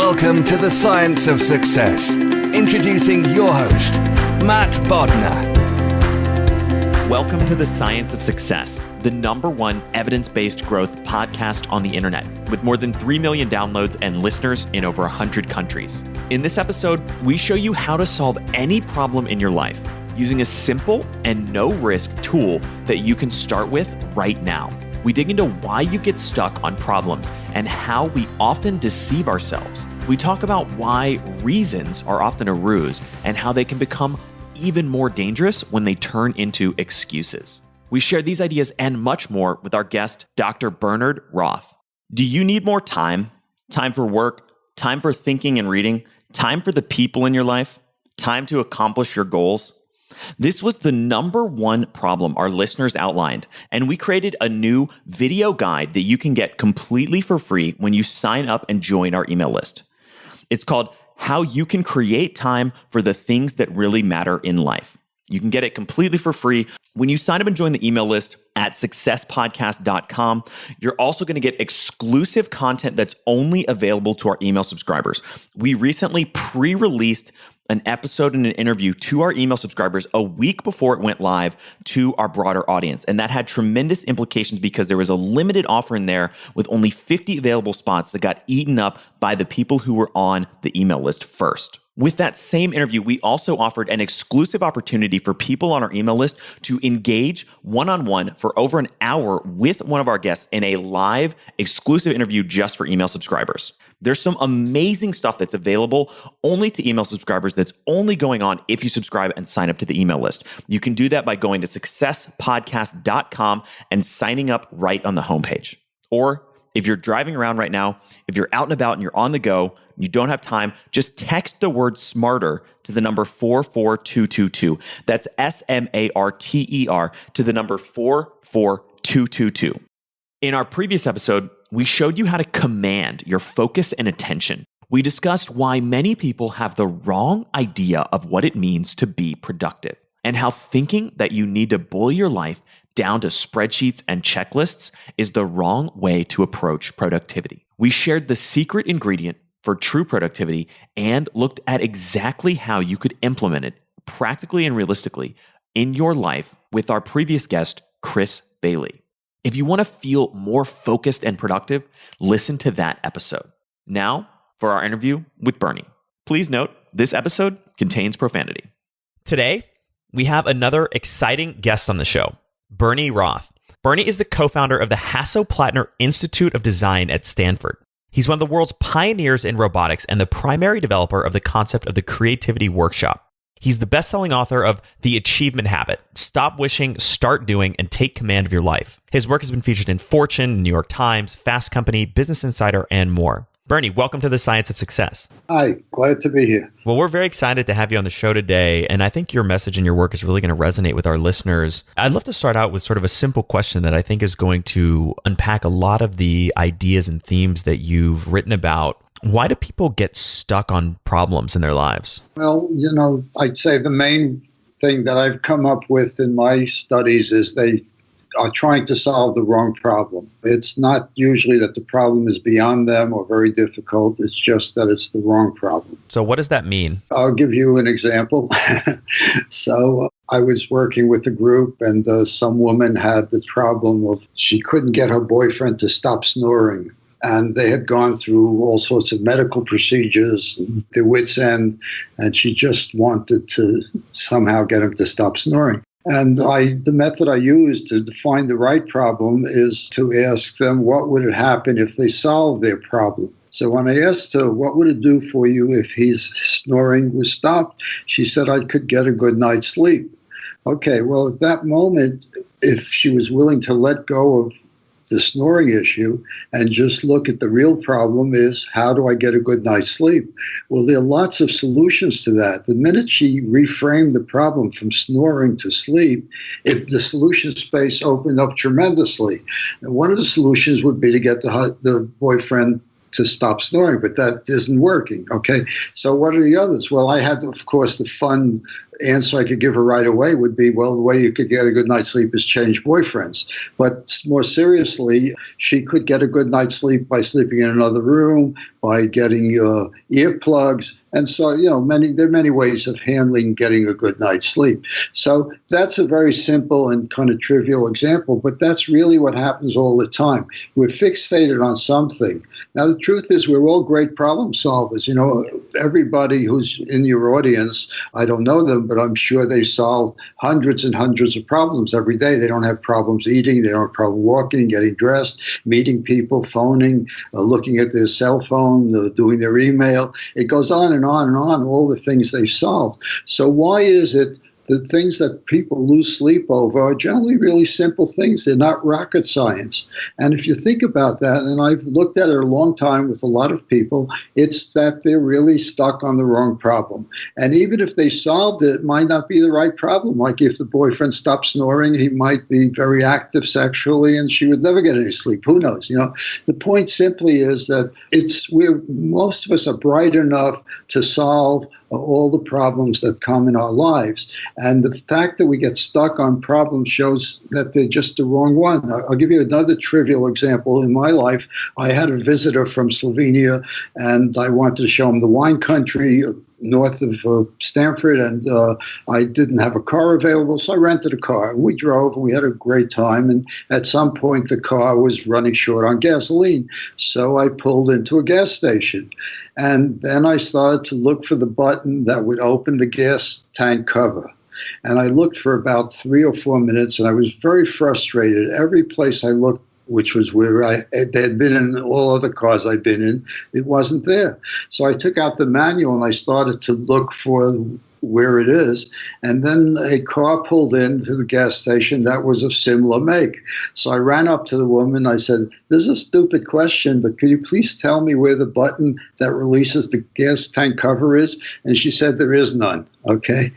Welcome to the Science of Success. Introducing your host, Matt Bodnar. Welcome to the Science of Success, the #1 evidence-based growth podcast on the internet, with more than 3 million downloads and listeners in over 100 countries. In this episode, we show you how to solve any problem in your life using a simple and no-risk tool that you can start with right now. We dig into why you get stuck on problems and how we often deceive ourselves. We talk about why reasons are often a ruse and how they can become even more dangerous when they turn into excuses. We share these ideas and much more with our guest, Dr. Bernard Roth. Do you need more time? Time for work? Time for thinking and reading? Time for the people in your life? Time to accomplish your goals? This was the #1 problem our listeners outlined, and we created a new video guide that you can get completely for free when you sign up and join our email list. It's called How You Can Create Time for the Things That Really Matter in Life. You can get it completely for free when you sign up and join the email list at successpodcast.com. You're also going to get exclusive content that's only available to our email subscribers. We recently pre-released an episode and an interview to our email subscribers a week before it went live to our broader audience. And that had tremendous implications because there was a limited offer in there with only 50 available spots that got eaten up by the people who were on the email list first. With that same interview, we also offered an exclusive opportunity for people on our email list to engage one-on-one for over an hour with one of our guests in a live exclusive interview just for email subscribers. There's some amazing stuff that's available only to email subscribers that's only going on if you subscribe and sign up to the email list. You can do that by going to successpodcast.com and signing up right on the homepage. Or if you're driving around right now, if you're out and about and you're on the go, you don't have time, just text the word SMARTER to the number 44222. That's SMARTER to the number 44222. In our previous episode, we showed you how to command your focus and attention. We discussed why many people have the wrong idea of what it means to be productive, and how thinking that you need to boil your life down to spreadsheets and checklists is the wrong way to approach productivity. We shared the secret ingredient for true productivity and looked at exactly how you could implement it practically and realistically in your life with our previous guest, Chris Bailey. If you want to feel more focused and productive, listen to that episode. Now, for our interview with Bernie. Please note, this episode contains profanity. Today, we have another exciting guest on the show, Bernie Roth. Bernie is the co-founder of the Hasso Plattner Institute of Design at Stanford. He's one of the world's pioneers in robotics and the primary developer of the concept of the Creativity Workshop. He's the best-selling author of The Achievement Habit, Stop Wishing, Start Doing, and Take Command of Your Life. His work has been featured in Fortune, New York Times, Fast Company, Business Insider, and more. Bernie, welcome to the Science of Success. Hi, glad to be here. Well, we're very excited to have you on the show today, and I think your message and your work is really going to resonate with our listeners. I'd love to start out with sort of a simple question that I think is going to unpack a lot of the ideas and themes that you've written about. Why do people get stuck on problems in their lives? Well, I'd say the main thing that I've come up with in my studies is they are trying to solve the wrong problem. It's not usually that the problem is beyond them or very difficult. It's just that it's the wrong problem. So what does that mean? I'll give you an example. So I was working with a group, and some woman had the problem of she couldn't get her boyfriend to stop snoring. And they had gone through all sorts of medical procedures, their wits' end, and she just wanted to somehow get him to stop snoring. And the method I used to define the right problem is to ask them, what would it happen if they solved their problem? So when I asked her, what would it do for you if his snoring was stopped? She said, I could get a good night's sleep. Okay, well, at that moment, if she was willing to let go of the snoring issue and just look at the real problem is, how do I get a good night's sleep? Well, there are lots of solutions to that. The minute she reframed the problem from snoring to sleep, the solution space opened up tremendously. And one of the solutions would be to get the boyfriend to stop snoring, but that isn't working, okay? So what are the others? Well, I had, of course, the fun answer I could give her right away would be, well, the way you could get a good night's sleep is change boyfriends. But more seriously, she could get a good night's sleep by sleeping in another room, by getting earplugs. And so, there are many ways of handling getting a good night's sleep. So that's a very simple and kind of trivial example, but that's really what happens all the time. We're fixated on something. Now, the truth is we're all great problem solvers. Everybody who's in your audience, I don't know them, but I'm sure they solve hundreds and hundreds of problems every day. They don't have problems eating. They don't have problem walking, getting dressed, meeting people, phoning, looking at their cell phone, doing their email. It goes on and on and on, all the things they solve. So why is it the things that people lose sleep over are generally really simple things? They're not rocket science. And if you think about that, and I've looked at it a long time with a lot of people, it's that they're really stuck on the wrong problem. And even if they solved it, it might not be the right problem. Like if the boyfriend stopped snoring, he might be very active sexually and she would never get any sleep. Who knows? The point simply is that most of us are bright enough to solve all the problems that come in our lives. And the fact that we get stuck on problems shows that they're just the wrong one. I'll give you another trivial example. In my life, I had a visitor from Slovenia, and I wanted to show him the wine country north of Stanford, and I didn't have a car available, so I rented a car. We drove, and we had a great time, and at some point the car was running short on gasoline, so I pulled into a gas station. And then I started to look for the button that would open the gas tank cover. And I looked for about 3 or 4 minutes, and I was very frustrated. Every place I looked, which was where they had been in all other cars I'd been in, it wasn't there. So I took out the manual and I started to look for where it is. And then a car pulled into the gas station that was of similar make. So I ran up to the woman. I said, "This is a stupid question, but could you please tell me where the button that releases the gas tank cover is?" And she said, "There is none." Okay.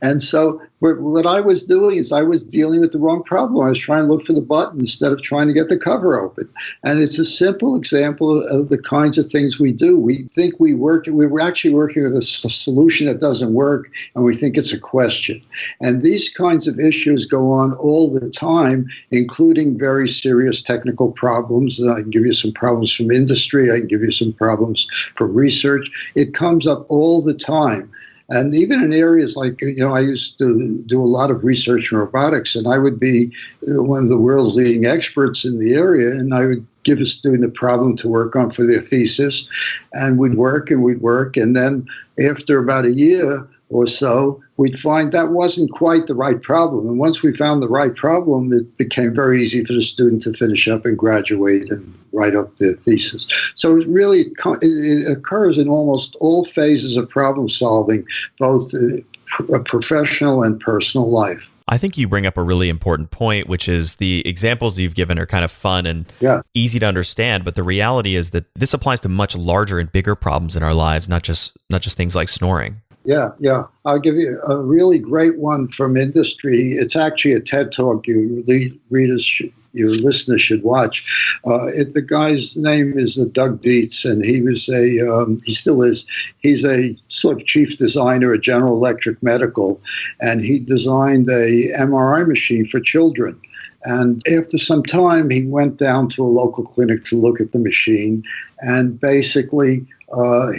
And so what I was doing is I was dealing with the wrong problem. I was trying to look for the button instead of trying to get the cover open. And it's a simple example of the kinds of things we do. We think we're actually working with a solution that doesn't work, and we think it's a question. And these kinds of issues go on all the time, including very serious technical problems. I can give you some problems from industry. I can give you some problems from research. It comes up all the time. And even in areas like, I used to do a lot of research in robotics, and I would be one of the world's leading experts in the area, and I would give a student a problem to work on for their thesis, and we'd work, and then after about a year or so, we'd find that wasn't quite the right problem. And once we found the right problem, it became very easy for the student to finish up and graduate and write up their thesis. So it occurs in almost all phases of problem solving, both a professional and personal life. I think you bring up a really important point, which is the examples you've given are kind of fun and easy to understand. But the reality is that this applies to much larger and bigger problems in our lives, not just things like snoring. Yeah. I'll give you a really great one from industry. It's actually a TED Talk your listeners should watch. The guy's name is Doug Dietz, and he still is. He's a sort of chief designer at General Electric Medical, and he designed a MRI machine for children. And after some time, he went down to a local clinic to look at the machine, and basically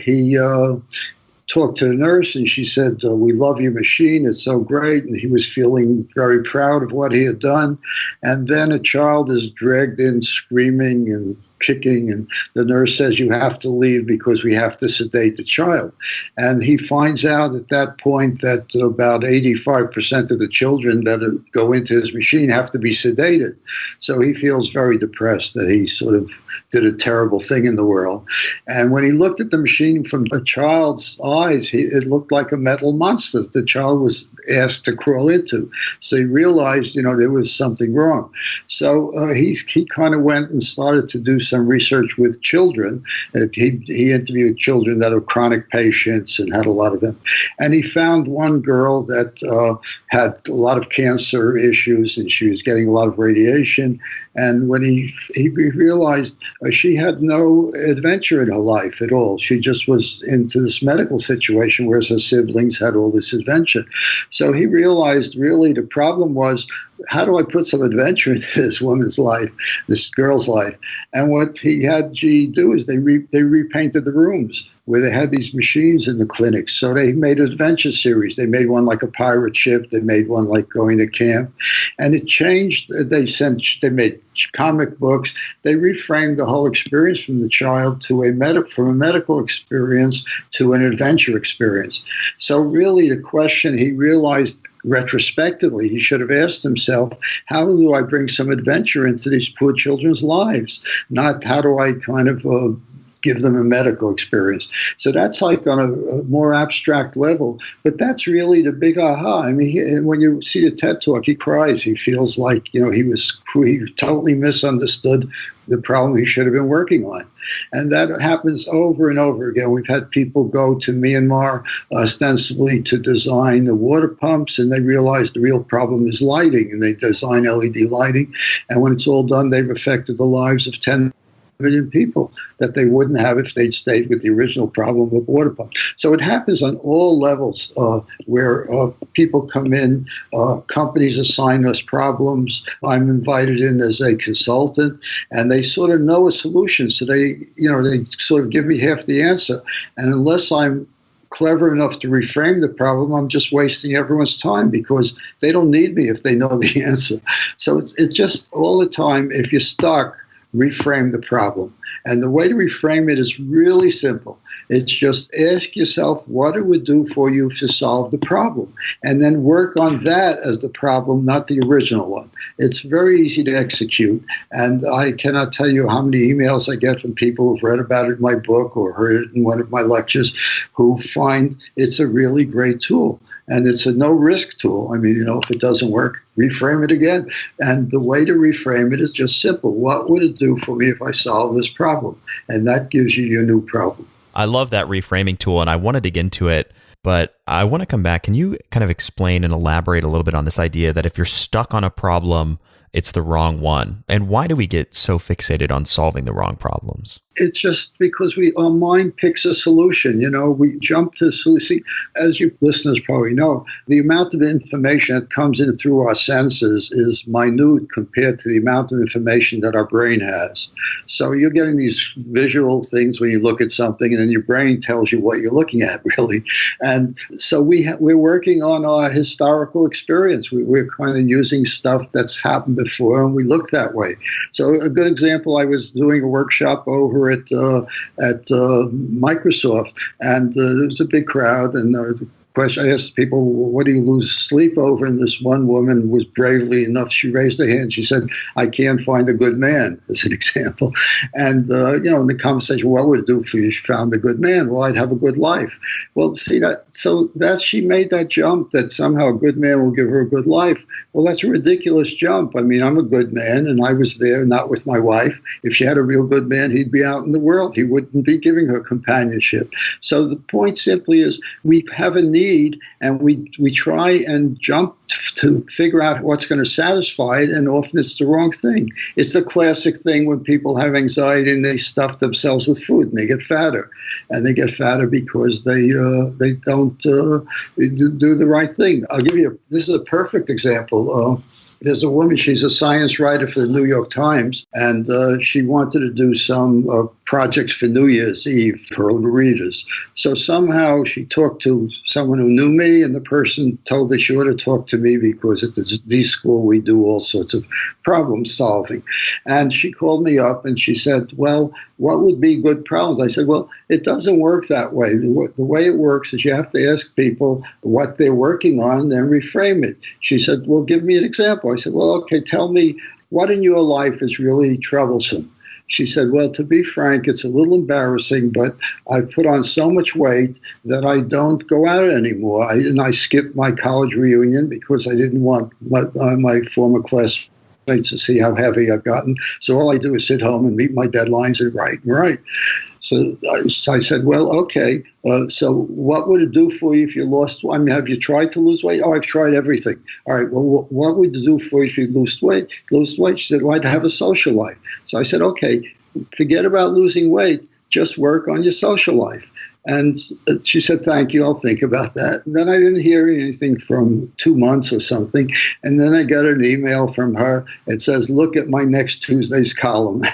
he talked to the nurse, and she said, "We love your machine. It's so great." And he was feeling very proud of what he had done. And then a child is dragged in screaming and kicking, and the nurse says, "You have to leave because we have to sedate the child." And he finds out at that point that about 85% of the children that go into his machine have to be sedated. So he feels very depressed that he sort of did a terrible thing in the world. And when he looked at the machine from a child's eyes, it looked like a metal monster that the child was asked to crawl into. So he realized, there was something wrong. So he kind of went and started to do some research with children. He interviewed children that are chronic patients and had a lot of them. And he found one girl that had a lot of cancer issues, and she was getting a lot of radiation. And when he realized she had no adventure in her life at all. She just was into this medical situation, whereas her siblings had all this adventure. So he realized really the problem was, how do I put some adventure into this woman's life, this girl's life? And what he had GE do is they repainted the rooms where they had these machines in the clinics. So they made an adventure series. They made one like a pirate ship. They made one like going to camp. And it changed. They made comic books. They reframed the whole experience from the child to from a medical experience to an adventure experience. So really the question he realized retrospectively, he should have asked himself, how do I bring some adventure into these poor children's lives? Not how do I kind of give them a medical experience. So that's like on a more abstract level, but that's really the big aha. I mean, when you see the TED Talk, he cries. He feels like, he totally misunderstood the problem he should have been working on. And that happens over and over again. We've had people go to Myanmar ostensibly to design the water pumps, and they realize the real problem is lighting, and they design LED lighting. And when it's all done, they've affected the lives of 10 million people that they wouldn't have if they'd stayed with the original problem of water pumps. So it happens on all levels where people come in, companies assign us problems. I'm invited in as a consultant, and they sort of know a solution. So they sort of give me half the answer. And unless I'm clever enough to reframe the problem, I'm just wasting everyone's time, because they don't need me if they know the answer. So it's just all the time, if you're stuck, reframe the problem. And the way to reframe it is really simple. It's just ask yourself what it would do for you to solve the problem, and then work on that as the problem, not the original one. It's very easy to execute, and I cannot tell you how many emails I get from people who've read about it in my book or heard it in one of my lectures, who find it's a really great tool. And it's a no-risk tool. I mean, if it doesn't work, reframe it again. And the way to reframe it is just simple. What would it do for me if I solve this problem? And that gives you your new problem. I love that reframing tool, and I want to dig into it, but I want to come back. Can you kind of explain and elaborate a little bit on this idea that if you're stuck on a problem, it's the wrong one? And why do we get so fixated on solving the wrong problems? It's just because our mind picks a solution. We jump to solution. As you listeners probably know, the amount of information that comes in through our senses is minute compared to the amount of information that our brain has. So you're getting these visual things when you look at something, and then your brain tells you what you're looking at, really. And so we're working on our historical experience. We're kind of using stuff that's happened before, and we look that way. So a good example, I was doing a workshop over at Microsoft, and there was a big crowd, and the question I asked people, what do you lose sleep over? And this one woman was bravely enough, she raised her hand. She said, I can't find a good man, as an example. And, in the conversation, what would it do for you if you found a good man? Well, I'd have a good life. Well, see, she made that jump that somehow a good man will give her a good life. Well, that's a ridiculous jump. I mean, I'm a good man, and I was there, not with my wife. If she had a real good man, he'd be out in the world. He wouldn't be giving her companionship. So the point simply is, we have a need, and we try and jump to figure out what's going to satisfy it, and often it's the wrong thing. It's the classic thing when people have anxiety and they stuff themselves with food and they get fatter. And they get fatter because they don't do the right thing. I'll give you this is a perfect example. There's a woman, she's a science writer for the New York Times, and she wanted to do some projects for New Year's Eve for her readers. So somehow she talked to someone who knew me, and the person told her she ought to talk to me because at the D school we do all sorts of problem solving. And she called me up and she said, well, what would be good problems? I said, well, it doesn't work that way. The way it works is you have to ask people what they're working on and then reframe it. She said, well, give me an example. I said, well, okay, tell me what in your life is really troublesome. She said, well, to be frank, it's a little embarrassing, but I've put on so much weight that I don't go out anymore. I skipped my college reunion because I didn't want my former classmates to see how heavy I've gotten. So all I do is sit home and meet my deadlines and write and write. So I said, well, okay, so what would it do for you if you lost? I mean, have you tried to lose weight? Oh, I've tried everything. All right, well, what would it do for you if you lose weight? She said, well, I'd have a social life. So I said, okay, forget about losing weight. Just work on your social life. And she said, thank you, I'll think about that. And then I didn't hear anything from 2 months or something. And then I got an email from her. It says, look at my next Tuesday's column.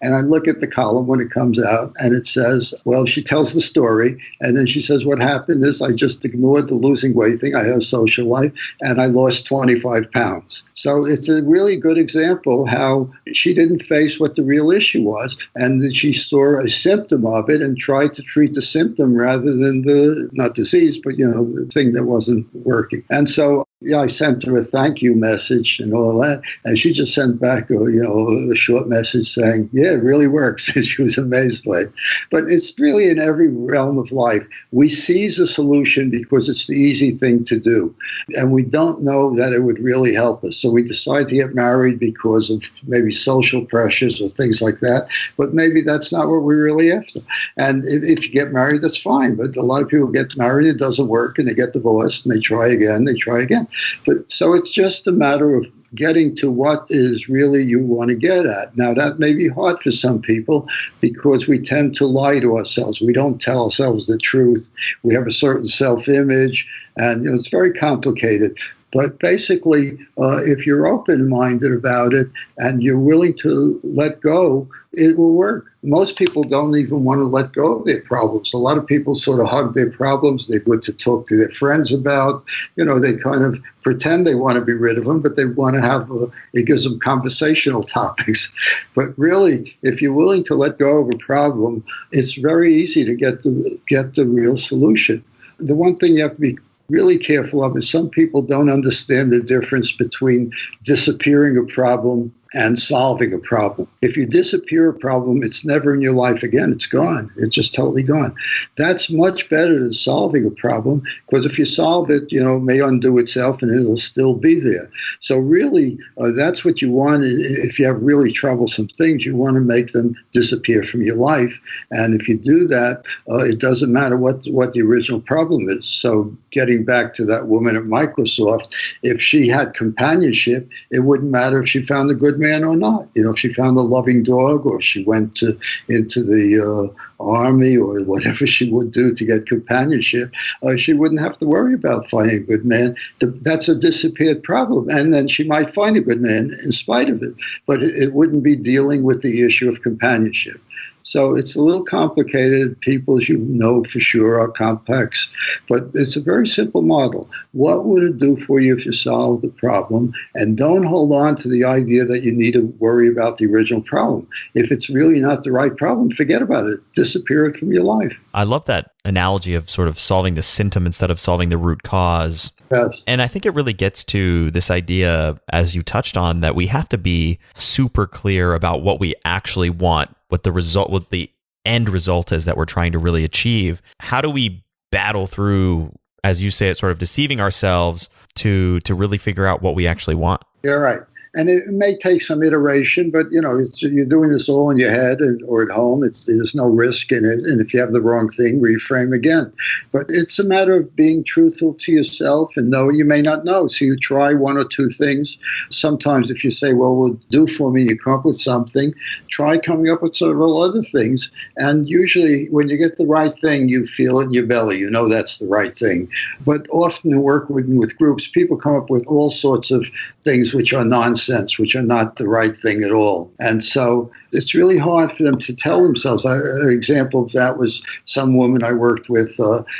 And I look at the column when it comes out, and it says, well, she tells the story. And then she says, what happened is I just ignored the losing weight thing. I had a social life, and I lost 25 pounds. So it's a really good example how she didn't face what the real issue was, and she saw a symptom of it and tried to treat the symptom rather than the, not disease, but, the thing that wasn't working. And so, I sent her a thank you message and all that, and she just sent back a short message saying, yeah, it really works. And she was amazed by it. But it's really in every realm of life. We seize a solution because it's the easy thing to do, and we don't know that it would really help us. So we decide to get married because of maybe social pressures or things like that, but maybe that's not what we're really after. And if you get married, that's fine. But a lot of people get married, it doesn't work, and they get divorced, and they try again. But so it's just a matter of getting to what is really you want to get at. Now, that may be hard for some people because we tend to lie to ourselves. We don't tell ourselves the truth. We have a certain self-image, and it's very complicated. But basically, if you're open-minded about it and you're willing to let go, it will work. Most people don't even want to let go of their problems. A lot of people sort of hug their problems. They're good to talk to their friends about. They kind of pretend they want to be rid of them, but they want to have, it gives them conversational topics. But really, if you're willing to let go of a problem, it's very easy to get the real solution. The one thing you have to be really careful of is some people don't understand the difference between disappearing a problem and solving a problem. If you disappear a problem, it's never in your life again. It's gone. It's just totally gone. That's much better than solving a problem, because if you solve it, it may undo itself and it'll still be there. So really, that's what you want. If you have really troublesome things, you want to make them disappear from your life. And if you do that, it doesn't matter what the original problem is. So getting back to that woman at Microsoft, if she had companionship, it wouldn't matter if she found a good man or not. If she found a loving dog, or she went into the army, or whatever she would do to get companionship, she wouldn't have to worry about finding a good man. That's a disappeared problem. And then she might find a good man in spite of it, but it wouldn't be dealing with the issue of companionship. So it's a little complicated. People, as you know for sure, are complex. But it's a very simple model. What would it do for you if you solved the problem? And don't hold on to the idea that you need to worry about the original problem. If it's really not the right problem, forget about it. Disappear it from your life. I love that analogy of sort of solving the symptom instead of solving the root cause. Yes. And I think it really gets to this idea, as you touched on, that we have to be super clear about what we actually want, what the end result is that we're trying to really achieve. How do we battle through, as you say, it's sort of deceiving ourselves to really figure out what we actually want? You're right. And it may take some iteration, but you're doing this all in your head or at home. There's no risk in it. And if you have the wrong thing, reframe again. But it's a matter of being truthful to yourself and know you may not know. So you try one or two things. Sometimes if you say, well, will do for me, you come up with something. Try coming up with several other things. And usually when you get the right thing, you feel it in your belly. You know that's the right thing. But often in work with groups, people come up with all sorts of things which are nonsense, which are not the right thing at all. And so it's really hard for them to tell themselves. An example of that was some woman I worked with, her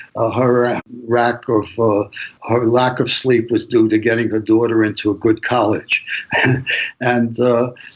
lack of sleep was due to getting her daughter into a good college. And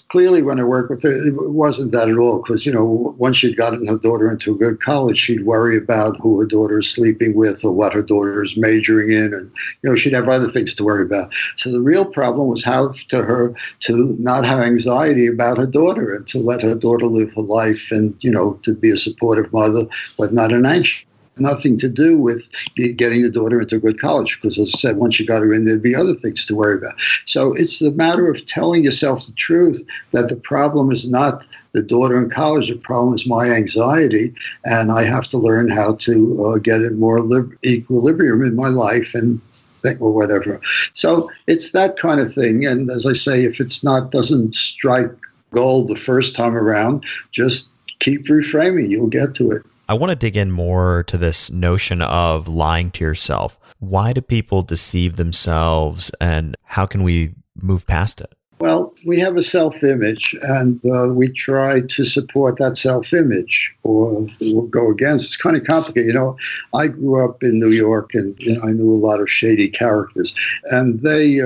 clearly when I worked with her, it wasn't that at all, because, once she'd gotten her daughter into a good college, she'd worry about who her daughter is sleeping with or what her daughter is majoring in. And, she'd have other things to worry about. So the real problem was how to her to not have anxiety about her daughter and to let her daughter live her life and, to be a supportive mother, but not an anxious nothing to do with getting the daughter into a good college, because as I said, once you got her in, there'd be other things to worry about. So it's the matter of telling yourself the truth, that the problem is not the daughter in college, the problem is my anxiety, and I have to learn how to get in more equilibrium in my life and think or whatever. So it's that kind of thing. And as I say, if it's doesn't strike gold the first time around, just keep reframing, you'll get to it. I want to dig in more to this notion of lying to yourself. Why do people deceive themselves, and how can we move past it? Well, we have a self-image, and we try to support that self-image or go against. It's kind of complicated. I grew up in New York, and I knew a lot of shady characters, and they,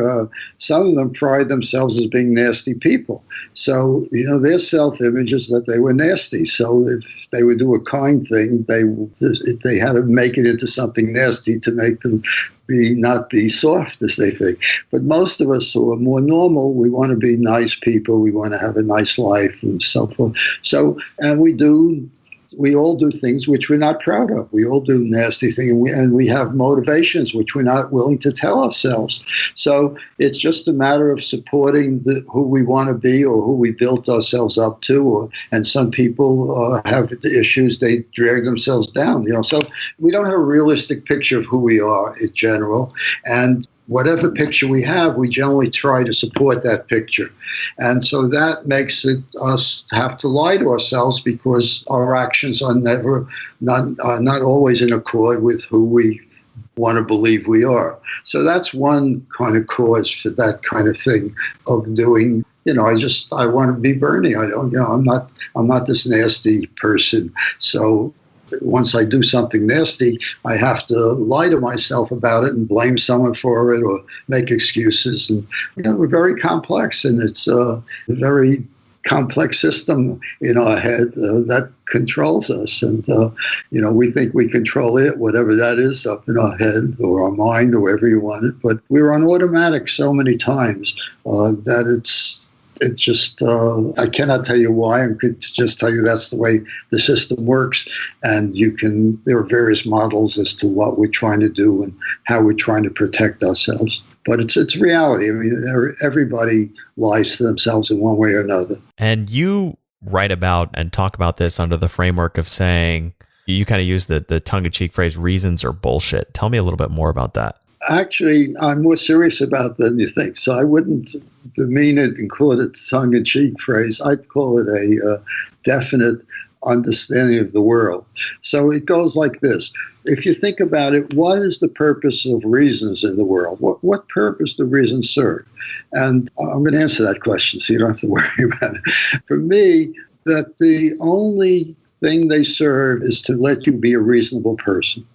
some of them pride themselves as being nasty people. So, their self-image is that they were nasty. So if they would do a kind thing, they had to make it into something nasty to make them not be soft, as they think. But most of us who are more normal, we want to be nice people, we want to have a nice life and so forth. So, and we all do things which we're not proud of. We all do nasty things, and we have motivations which we're not willing to tell ourselves. So it's just a matter of supporting who we want to be or who we built ourselves up to. And some people have issues, they drag themselves down. So we don't have a realistic picture of who we are in general. And whatever picture we have, we generally try to support that picture. And so that makes us have to lie to ourselves, because our actions are not always in accord with who we want to believe we are. So that's one kind of cause for that kind of thing of doing. I want to be Bernie. I'm not this nasty person. So once I do something nasty, I have to lie to myself about it and blame someone for it or make excuses. And we're very complex, and it's a very complex system in our head that controls us. And we think we control it, whatever that is up in our head or our mind or wherever you want it. But we're on automatic so many times that it just, I cannot tell you why. I could just tell you that's the way the system works. And there are various models as to what we're trying to do and how we're trying to protect ourselves. But it's reality. I mean, everybody lies to themselves in one way or another. And you write about and talk about this under the framework of saying, you kind of use the tongue-in-cheek phrase, reasons are bullshit. Tell me a little bit more about that. Actually, I'm more serious about it than you think. So I wouldn't demean it and call it a tongue-in-cheek phrase. I'd call it a definite understanding of the world. So it goes like this. If you think about it, what is the purpose of reasons in the world? What purpose do reasons serve? And I'm going to answer that question, so you don't have to worry about it. For me, that the only thing they serve is to let you be a reasonable person,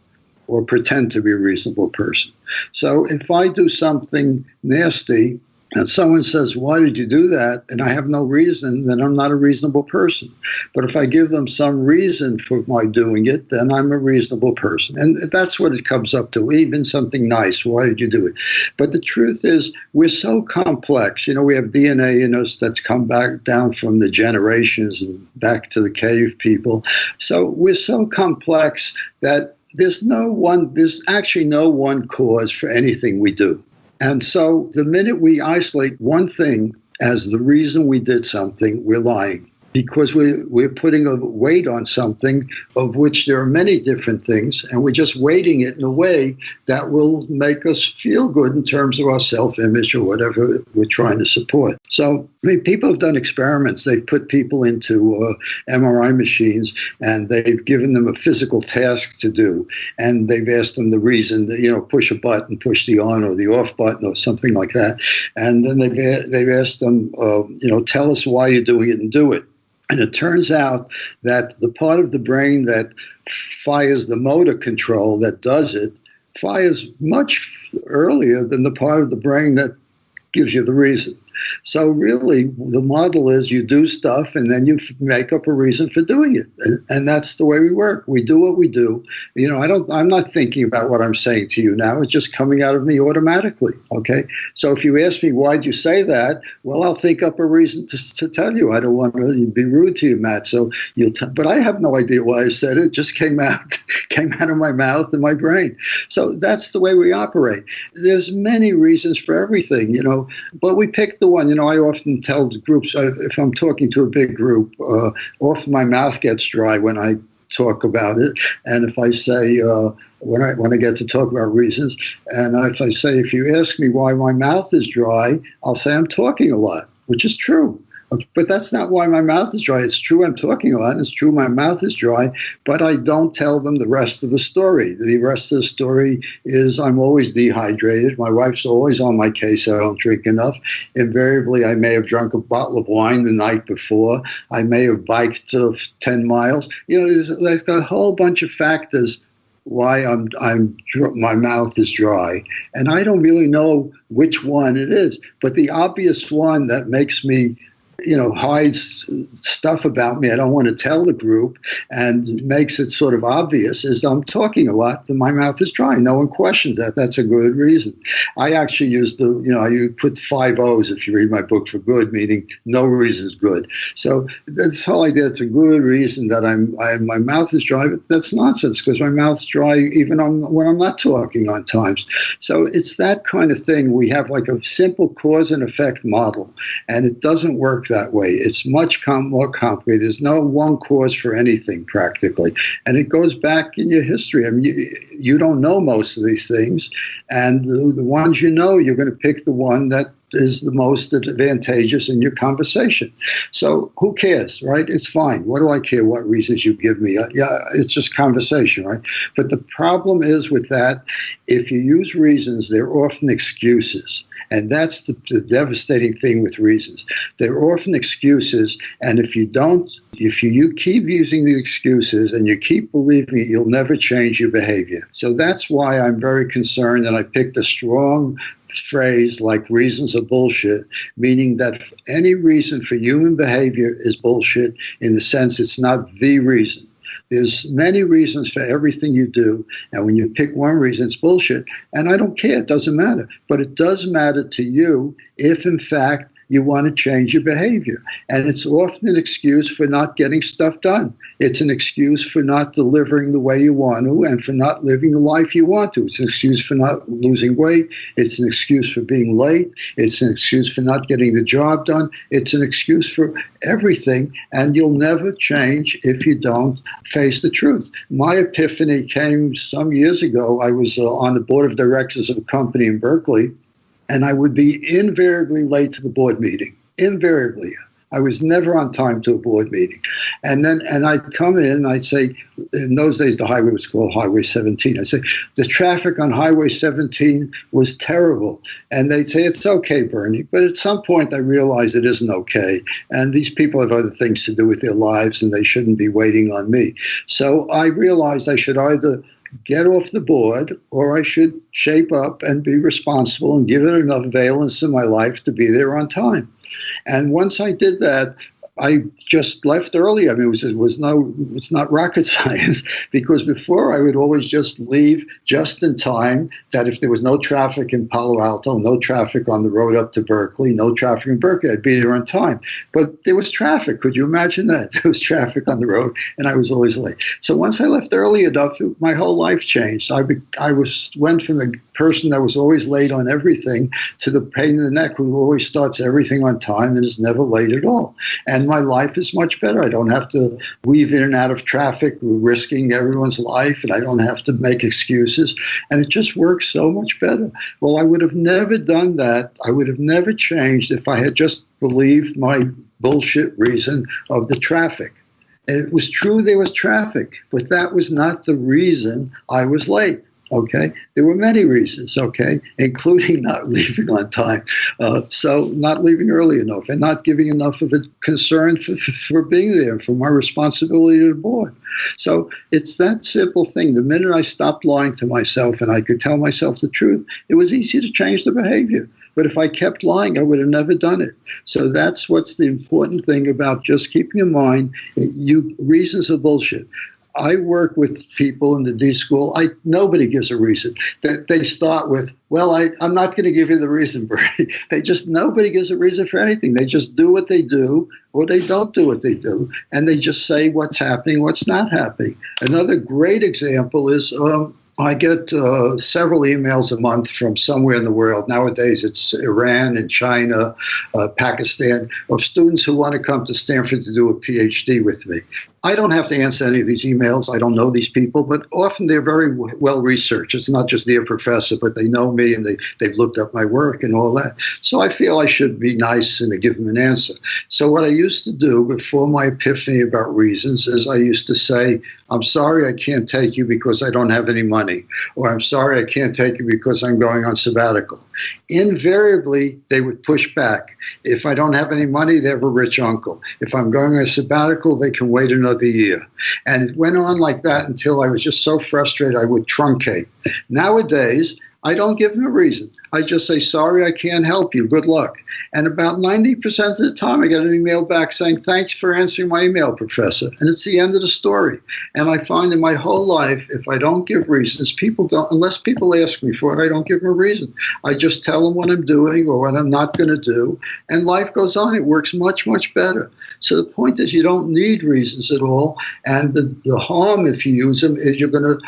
or pretend to be a reasonable person. So if I do something nasty and someone says, why did you do that? And I have no reason, then I'm not a reasonable person. But if I give them some reason for my doing it, then I'm a reasonable person. And that's what it comes up to, even something nice. Why did you do it? But the truth is, we're so complex. We have DNA in us that's come back down from the generations and back to the cave people. So we're so complex that there's actually no one cause for anything we do. And so the minute we isolate one thing as the reason we did something, we're lying. Because we're putting a weight on something of which there are many different things, and we're just weighting it in a way that will make us feel good in terms of our self-image or whatever we're trying to support. So, people have done experiments. They've put people into MRI machines, and they've given them a physical task to do, and they've asked them the reason, push a button, push the on or the off button or something like that. And then they've asked them, tell us why you're doing it and do it. And it turns out that the part of the brain that fires the motor control, that does it, fires much earlier than the part of the brain that gives you the reason. So really, the model is you do stuff and then you make up a reason for doing it. And that's the way we work. We do what we do. I'm not thinking about what I'm saying to you now. It's just coming out of me automatically. Okay. So if you ask me, why'd you say that? Well, I'll think up a reason to tell you. I don't want to be rude to you, Matt. So but I have no idea why I said it. It just came out of my mouth and my brain. So that's the way we operate. There's many reasons for everything, but we pick the one. I often tell the groups, if I'm talking to a big group, often my mouth gets dry when I talk about it. And if I say, when I get to talk about reasons, and if I say, if you ask me why my mouth is dry, I'll say I'm talking a lot, which is true. But that's not why my mouth is dry. It's true I'm talking a lot. It's true my mouth is dry, but I don't tell them the rest of the story. The rest of the story is I'm always dehydrated. My wife's always on my case. I don't drink enough. Invariably, I may have drunk a bottle of wine the night before. I may have biked 10 miles. There's got a whole bunch of factors why my mouth is dry. And I don't really know which one it is. But the obvious one that makes me hides stuff about me I don't want to tell the group and makes it sort of obvious is I'm talking a lot and my mouth is dry. No one questions that. That's a good reason. I actually use you put 5 O's if you read my book for good, meaning no reason is good. So this whole idea it's a good reason that my mouth is dry, but that's nonsense because my mouth's dry even when I'm not talking on times. So it's that kind of thing. We have like a simple cause and effect model, and it doesn't work that way. It's much more complicated. There's no one cause for anything practically. And it goes back in your history. I mean, you don't know most of these things. And the ones you know, you're going to pick the one that is the most advantageous in your conversation. So who cares, right? It's fine. What do I care what reasons you give me? Yeah, it's just conversation, right? But the problem is with that, if you use reasons, they're often excuses. And that's the devastating thing with reasons. They're often excuses, and if you keep using the excuses and you keep believing it, you'll never change your behavior. So that's why I'm very concerned, and I picked a strong phrase like reasons are bullshit, meaning that any reason for human behavior is bullshit in the sense it's not the reason. There's many reasons for everything you do, and when you pick one reason, it's bullshit, and I don't care, it doesn't matter. But it does matter to you if, in fact, you want to change your behavior. And it's often an excuse for not getting stuff done. It's an excuse for not delivering the way you want to and for not living the life you want to. It's an excuse for not losing weight. It's an excuse for being late. It's an excuse for not getting the job done. It's an excuse for everything. And you'll never change if you don't face the truth. My epiphany came some years ago. I was on the board of directors of a company in Berkeley, and I would be invariably late to the board meeting. Invariably. I was never on time to a board meeting. And I'd come in and I'd say, in those days the highway was called Highway 17. I'd say, the traffic on Highway 17 was terrible. And they'd say, it's okay, Bernie. But at some point I realized it isn't okay. And these people have other things to do with their lives and they shouldn't be waiting on me. So I realized I should either get off the board, or I should shape up and be responsible and give it enough valence in my life to be there on time. And once I did that, I just left early. I mean, it's not rocket science, because before I would always just leave just in time, that if there was no traffic in Palo Alto, no traffic on the road up to Berkeley, no traffic in Berkeley, I'd be there on time. But there was traffic. Could you imagine that? There was traffic on the road, and I was always late. So once I left early enough, my whole life changed. I went from the person that was always late on everything to the pain in the neck who always starts everything on time and is never late at all. And my life is much better. I don't have to weave in and out of traffic, risking everyone's life, and I don't have to make excuses. And it just works so much better. Well, I would have never done that. I would have never changed if I had just believed my bullshit reason of the traffic. And it was true there was traffic, but that was not the reason I was late. Okay, there were many reasons, okay, including not leaving on time. So not leaving early enough and not giving enough of a concern for being there, for my responsibility to the board. So it's that simple thing. The minute I stopped lying to myself and I could tell myself the truth, it was easy to change the behavior. But if I kept lying, I would have never done it. So that's what's the important thing about just keeping in mind, reasons are bullshit. I work with people in the D school. Nobody gives a reason. They start with, well, I'm not going to give you the reason, Bernie. Nobody gives a reason for anything. They just do what they do, or they don't do what they do. And they just say what's happening, what's not happening. Another great example is, I get several emails a month from somewhere in the world. Nowadays, it's Iran and China, Pakistan, of students who want to come to Stanford to do a PhD with me. I don't have to answer any of these emails. I don't know these people, but often they're very well researched. It's not just their professor, but they know me and they've looked up my work and all that. So I feel I should be nice and give them an answer. So what I used to do before my epiphany about reasons is I used to say, I'm sorry I can't take you because I don't have any money, or I'm sorry I can't take you because I'm going on sabbatical. Invariably, they would push back. If I don't have any money, they have a rich uncle. If I'm going on a sabbatical, they can wait another year. And it went on like that until I was just so frustrated I would truncate. Nowadays, I don't give them a reason. I just say, sorry, I can't help you. Good luck. And about 90% of the time, I get an email back saying, thanks for answering my email, Professor. And it's the end of the story. And I find in my whole life, if I don't give reasons, unless people ask me for it, I don't give them a reason. I just tell them what I'm doing or what I'm not going to do. And life goes on. It works much, much better. So the point is, you don't need reasons at all. And the harm, if you use them, is you're going to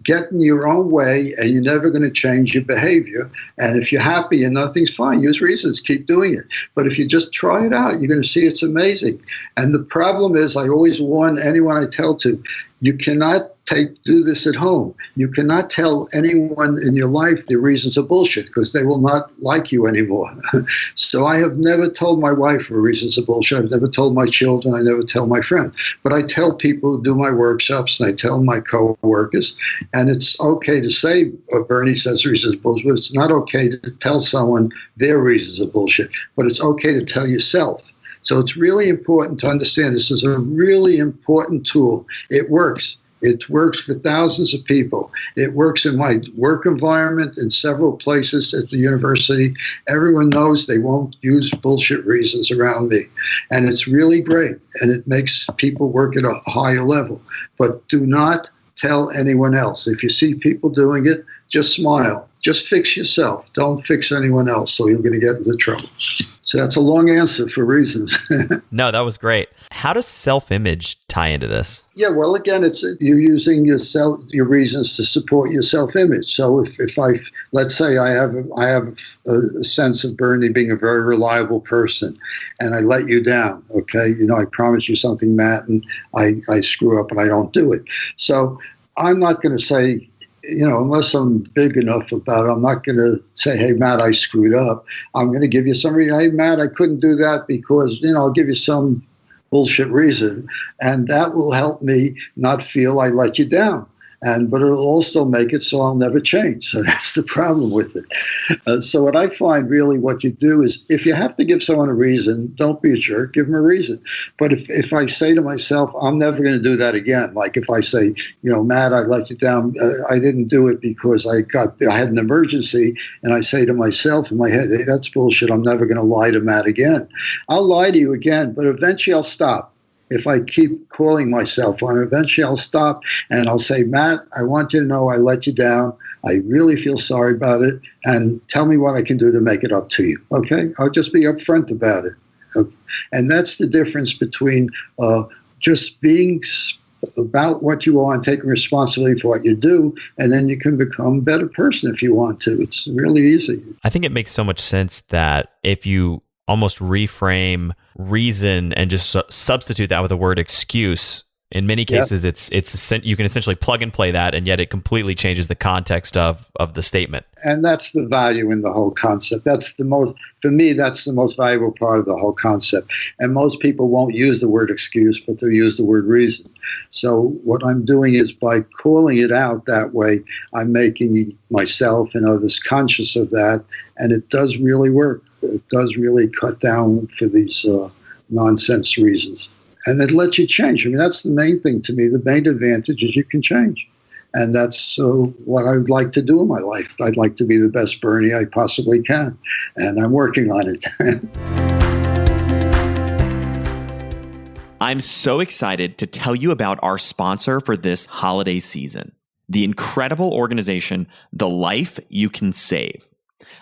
get in your own way, and you're never going to change your behavior. And if you're happy and nothing's fine, use reasons, keep doing it. But if you just try it out, you're going to see it's amazing. And the problem is, I always warn anyone I tell to, you cannot do this at home. You cannot tell anyone in your life the reasons are bullshit, because they will not like you anymore. So I have never told my wife her reasons are bullshit. I've never told my children. I never tell my friends. But I tell people who do my workshops, and I tell my co-workers, and it's okay to say, Bernie says reasons are bullshit. It's not okay to tell someone their reasons are bullshit, but it's okay to tell yourself. So it's really important to understand this is a really important tool. It works. It works for thousands of people. It works in my work environment in several places at the university. Everyone knows they won't use bullshit reasons around me. And it's really great. And it makes people work at a higher level. But do not tell anyone else. If you see people doing it, just smile. Just fix yourself. Don't fix anyone else, so you're going to get into trouble. So that's a long answer for reasons. No, that was great. How does self-image tie into this? Yeah, well, again, it's you're using your reasons to support your self-image. So if let's say I have a sense of Bernie being a very reliable person, and I let you down, okay? I promise you something, Matt, and I screw up and I don't do it. So I'm not going to say, unless I'm big enough about it, I'm not going to say, hey, Matt, I screwed up. I'm going to give you some reason. Hey, Matt, I couldn't do that because, I'll give you some bullshit reason. And that will help me not feel I let you down. But it'll also make it so I'll never change. So that's the problem with it. So what I find really what you do is, if you have to give someone a reason, don't be a jerk, give them a reason. But if I say to myself, I'm never going to do that again. Like if I say, Matt, I let you down. I didn't do it because I had an emergency. And I say to myself in my head, hey, that's bullshit. I'm never going to lie to Matt again. I'll lie to you again, but eventually I'll stop. If I keep calling myself on, eventually I'll stop and I'll say, Matt, I want you to know I let you down. I really feel sorry about it. And tell me what I can do to make it up to you. Okay? I'll just be upfront about it. Okay? And that's the difference between just being about what you are and taking responsibility for what you do. And then you can become a better person if you want to. It's really easy. I think it makes so much sense that if you almost reframe reason and just substitute that with the word excuse, in many cases, you can essentially plug and play that, and yet it completely changes the context of the statement. And that's the value in the whole concept. For me, that's the most valuable part of the whole concept. And most people won't use the word excuse, but they'll use the word reason. So what I'm doing is, by calling it out that way, I'm making myself and others conscious of that, and it does really work. It does really cut down for these nonsense reasons. And it lets you change. I mean, that's the main thing to me. The main advantage is you can change. And that's what I would like to do in my life. I'd like to be the best Bernie I possibly can. And I'm working on it. I'm so excited to tell you about our sponsor for this holiday season, the incredible organization, The Life You Can Save.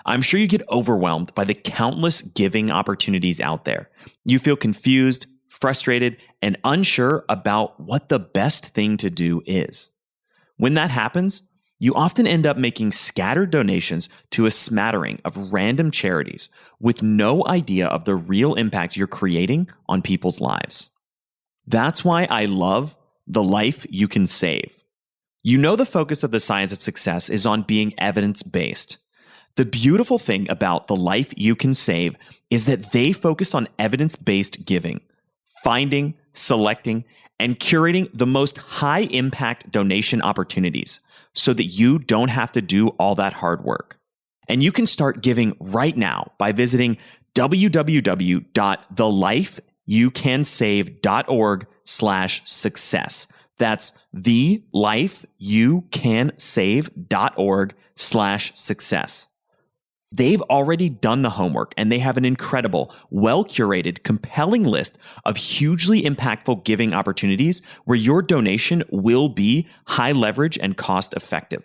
I'm sure you get overwhelmed by the countless giving opportunities out there. You feel confused, frustrated, and unsure about what the best thing to do is. When that happens, you often end up making scattered donations to a smattering of random charities with no idea of the real impact you're creating on people's lives. That's why I love The Life You Can Save. You know, the focus of the science of success is on being evidence-based. The beautiful thing about The Life You Can Save is that they focus on evidence-based giving, finding, selecting, and curating the most high-impact donation opportunities so that you don't have to do all that hard work. And you can start giving right now by visiting www.thelifeyoucansave.org/success. That's thelifeyoucansave.org/success. They've already done the homework, and they have an incredible, well-curated, compelling list of hugely impactful giving opportunities where your donation will be high leverage and cost effective.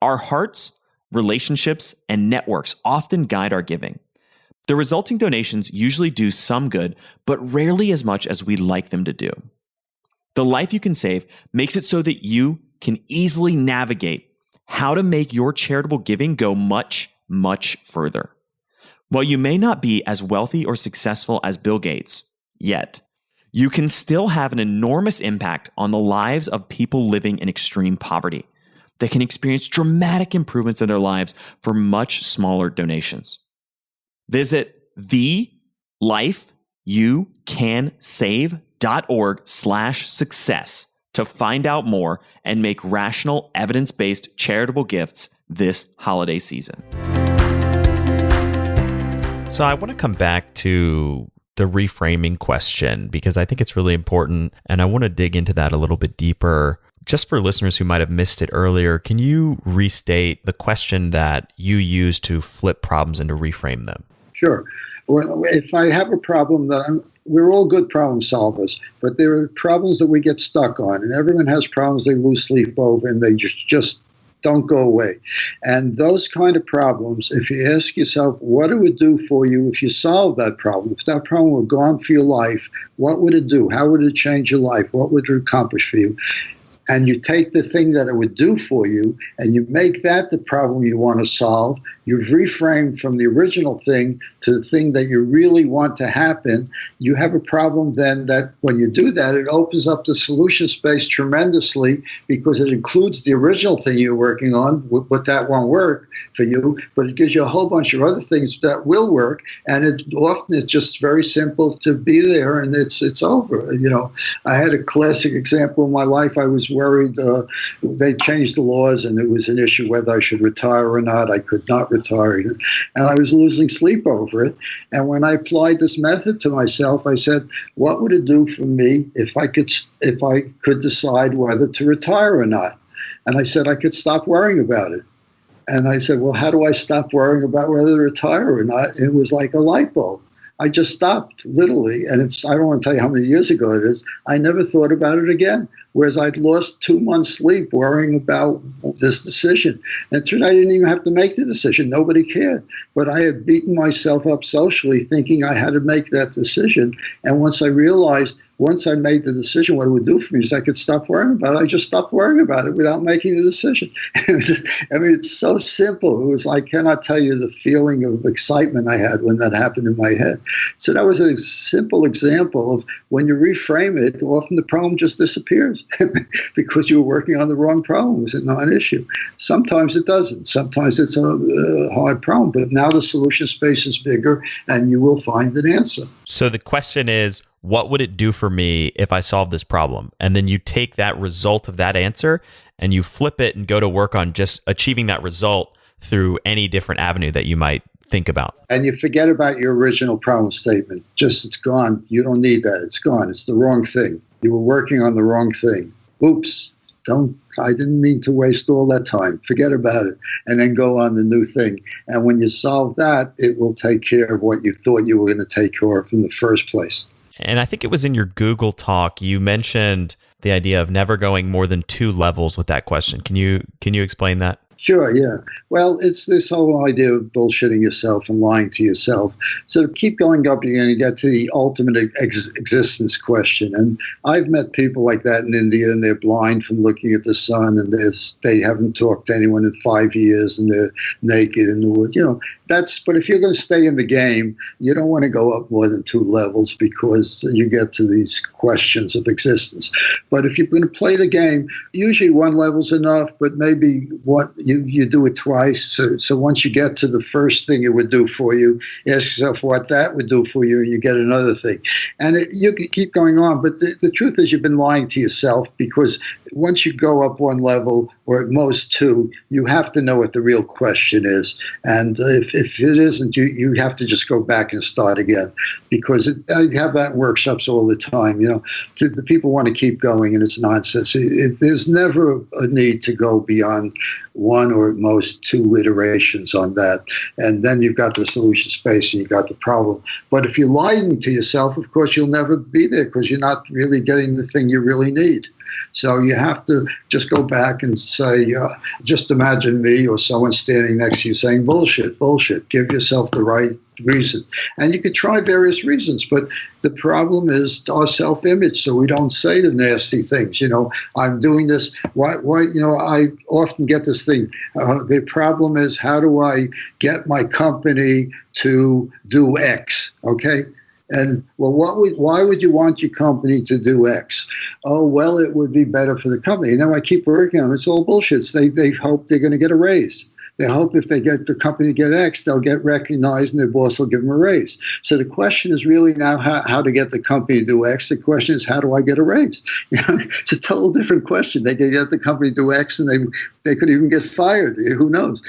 Our hearts, relationships, and networks often guide our giving. The resulting donations usually do some good, but rarely as much as we'd like them to do. The Life You Can Save makes it so that you can easily navigate how to make your charitable giving go much further. While you may not be as wealthy or successful as Bill Gates yet, you can still have an enormous impact on the lives of people living in extreme poverty that can experience dramatic improvements in their lives for much smaller donations. Visit thelifeyoucansave.org/success to find out more and make rational, evidence-based charitable gifts this holiday season. So I want to come back to the reframing question because I think it's really important, and I want to dig into that a little bit deeper. Just for listeners who might have missed it earlier, can you restate the question that you use to flip problems and to reframe them? Sure. Well, if I have a problem we're all good problem solvers, but there are problems that we get stuck on, and everyone has problems they lose sleep over, and they just don't go away. And those kind of problems, if you ask yourself, what it would do for you if you solve that problem? If that problem were gone for your life, what would it do? How would it change your life? What would it accomplish for you? And you take the thing that it would do for you, and you make that the problem you want to solve. You've reframed from the original thing to the thing that you really want to happen. You have a problem then that when you do that, it opens up the solution space tremendously because it includes the original thing you're working on, but that won't work for you. But it gives you a whole bunch of other things that will work, and it's just very simple to be there, and it's over. You know, I had a classic example in my life. I was worried they changed the laws, and it was an issue whether I should retire or not. I could not retire, and I was losing sleep over it. And when I applied this method to myself, I said, what would it do for me if I could decide whether to retire or not? And I said I could stop worrying about it. And I said, well, how do I stop worrying about whether to retire or not? It was like a light bulb. I just stopped, literally, and I don't want to tell you how many years ago it is. I never thought about it again, whereas I'd lost 2 months' sleep worrying about this decision. And it turned out I didn't even have to make the decision. Nobody cared. But I had beaten myself up socially thinking I had to make that decision. And once I realized, once I made the decision, what it would do for me is I could stop worrying about it. I just stopped worrying about it without making the decision. I mean, it's so simple. It was like, I cannot tell you the feeling of excitement I had when that happened in my head. So that was a simple example of when you reframe it, often the problem just disappears because you were working on the wrong problem. It was a non-issue. Sometimes it doesn't. Sometimes it's a hard problem. But now the solution space is bigger, and you will find an answer. So the question is, what would it do for me if I solve this problem? And then you take that result of that answer and you flip it and go to work on just achieving that result through any different avenue that you might think about. And you forget about your original problem statement. Just, it's gone. You don't need that. It's gone. It's the wrong thing. You were working on the wrong thing. Oops. I didn't mean to waste all that time. Forget about it. And then go on the new thing. And when you solve that, it will take care of what you thought you were going to take care of in the first place. And I think it was in your Google talk, you mentioned the idea of never going more than 2 levels with that question. Can you explain that? Sure, yeah. Well, it's this whole idea of bullshitting yourself and lying to yourself. So keep going up, you're going to get to the ultimate existence question. And I've met people like that in India, and they're blind from looking at the sun, and they haven't talked to anyone in 5 years, and they're naked in the woods. But if you're going to stay in the game, you don't want to go up more than 2 levels because you get to these questions of existence. But if you're going to play the game, usually 1 level's enough, but maybe you do it twice. So once you get to the first thing it would do for you, ask yourself what that would do for you, and you get another thing. And you can keep going on. But the truth is you've been lying to yourself, because once you go up 1 level, or at most 2, you have to know what the real question is. And if it isn't, you have to just go back and start again, because I have that in workshops all the time. The people want to keep going, and it's nonsense. There's never a need to go beyond 1 or at most 2 iterations on that. And then you've got the solution space and you've got the problem. But if you're lying to yourself, of course, you'll never be there, because you're not really getting the thing you really need. So you have to just go back and say, just imagine me or someone standing next to you saying, bullshit, bullshit. Give yourself the right reason. And you could try various reasons, but the problem is our self-image, so we don't say the nasty things. I'm doing this. Why? I often get this thing. The problem is, how do I get my company to do X? Okay? And, well, why would you want your company to do X? Oh, well, it would be better for the company. I keep working on it. It's all bullshit. They hope they're going to get a raise. They hope if they get the company to get X, they'll get recognized and their boss will give them a raise. So the question is really now how to get the company to do X. The question is, how do I get a raise? It's a total different question. They can get the company to do X, and they could even get fired. Who knows?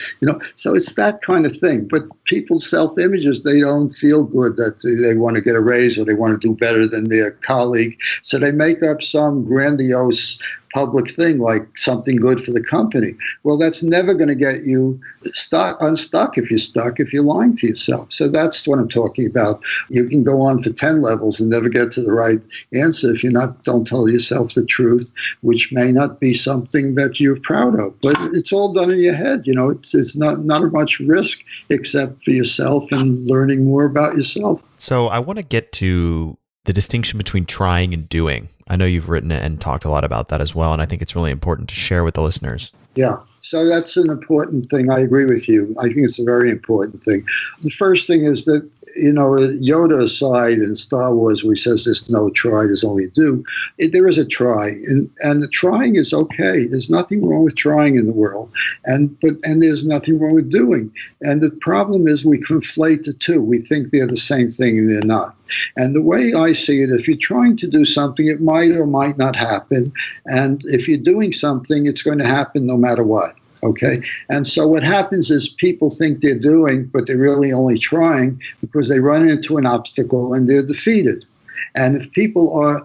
So it's that kind of thing. But people's self-images, they don't feel good that they want to get a raise or they want to do better than their colleague. So they make up some grandiose public thing like something good for the company. Well, that's never going to get you unstuck if you're lying to yourself. So that's what I'm talking about. You can go on for 10 levels and never get to the right answer if you don't tell yourself the truth, which may not be something that you're proud of. But it's all done in your head. It's not much risk except for yourself and learning more about yourself. So I want to get to the distinction between trying and doing. I know you've written and talked a lot about that as well, and I think it's really important to share with the listeners. Yeah, so that's an important thing. I agree with you. I think it's a very important thing. The first thing is that, Yoda aside in Star Wars, where he says there's no try, there's only do, there is a try. And the trying is okay. There's nothing wrong with trying in the world. And there's nothing wrong with doing. And the problem is we conflate the two. We think they're the same thing, and they're not. And the way I see it, if you're trying to do something, it might or might not happen. And if you're doing something, it's going to happen no matter what. Okay. And so what happens is people think they're doing, but they're really only trying because they run into an obstacle and they're defeated. And if people are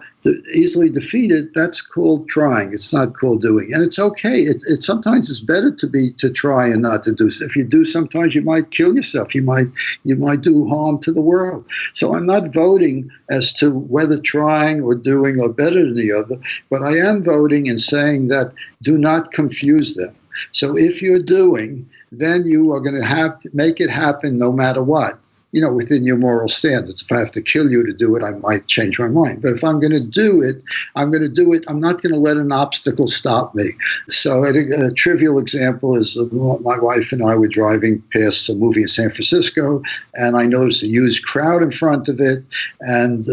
easily defeated, that's called trying. It's not called doing. And it's okay. Sometimes it's better to try and not to do. If you do, sometimes you might kill yourself. You might do harm to the world. So I'm not voting as to whether trying or doing are better than the other, but I am voting and saying that do not confuse them. So if you're doing, then you are going to make it happen no matter what. Within your moral standards. If I have to kill you to do it, I might change my mind. But if I'm going to do it, I'm going to do it. I'm not going to let an obstacle stop me. So a trivial example is my wife and I were driving past a movie in San Francisco, and I noticed a huge crowd in front of it. And